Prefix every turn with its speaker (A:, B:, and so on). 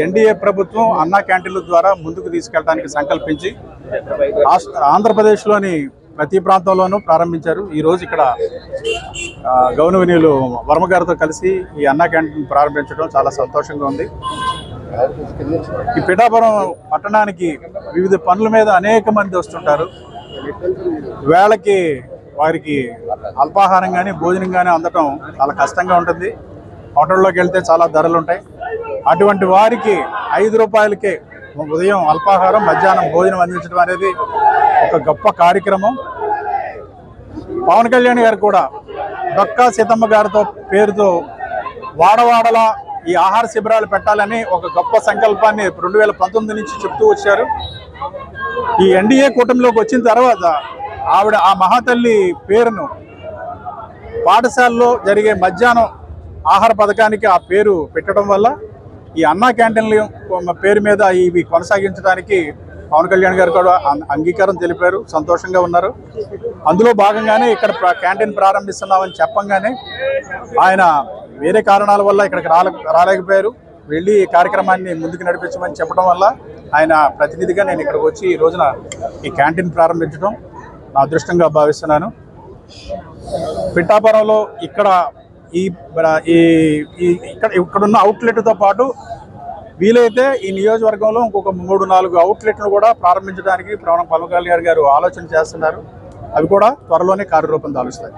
A: NDA ప్రభుత్వం అన్నా క్యాంటీన్ల ద్వారా ముందుకు తీసుకెళ్ళడానికి సంకల్పించి ఆంధ్రప్రదేశ్లోని ప్రతి ప్రాంతంలోనూ ప్రారంభించారు. ఈరోజు ఇక్కడ గౌరవనీయులు వర్మ గారితో కలిసి ఈ అన్నా క్యాంటీన్ ప్రారంభించడం చాలా సంతోషంగా ఉంది. ఈ పిఠాపురం పట్టణానికి వివిధ పనుల మీద అనేక మంది వస్తుంటారు. వేళకి వారికి అల్పాహారం కానీ భోజనం కానీ అందటం చాలా కష్టంగా ఉంటుంది. హోటల్లోకి వెళ్తే చాలా ధరలు ఉంటాయి. అటువంటి వారికి 5 రూపాయలకే ఉదయం అల్పాహారం, మధ్యాహ్నం భోజనం అందించడం అనేది ఒక గొప్ప కార్యక్రమం. పవన్ కళ్యాణ్ గారు కూడా డొక్కా సీతమ్మ గారితో పేరుతో వాడవాడలా ఈ ఆహార శిబిరాలు పెట్టాలని ఒక గొప్ప సంకల్పాన్ని 2019 నుంచి చెప్తూ వచ్చారు. ఈ ఎన్డీఏ కూటమిలోకి వచ్చిన తర్వాత ఆవిడ ఆ మహాతల్లి పేరును పాఠశాలలో జరిగే మధ్యాహ్నం ఆహార పథకానికి ఆ పేరు పెట్టడం వల్ల ఈ అన్నా క్యాంటీన్ల పేరు మీద ఇవి కొనసాగించడానికి పవన్ కళ్యాణ్ గారు కూడా అంగీకారం తెలిపారు. సంతోషంగా ఉన్నారు. అందులో భాగంగానే ఇక్కడ క్యాంటీన్ ప్రారంభిస్తున్నామని చెప్పంగానే ఆయన వేరే కారణాల వల్ల ఇక్కడికి రాలేకపోయారు. వెళ్ళి ఈ కార్యక్రమాన్ని ముందుకు నడిపించమని చెప్పడం వల్ల ఆయన ప్రతినిధిగా నేను ఇక్కడికి వచ్చి ఈ రోజున ఈ క్యాంటీన్ ప్రారంభించడం నా అదృష్టంగా భావిస్తున్నాను. పిఠాపురంలో ఇక్కడున్న అవుట్లెట్తో పాటు వీలైతే ఈ నియోజకవర్గంలో ఇంకొక 3-4 అవుట్లెట్ను కూడా ప్రారంభించడానికి పవన్ కళ్యాణ్ గారు ఆలోచన చేస్తున్నారు. అవి కూడా త్వరలోనే కార్యరూపం దాలుస్తాయి.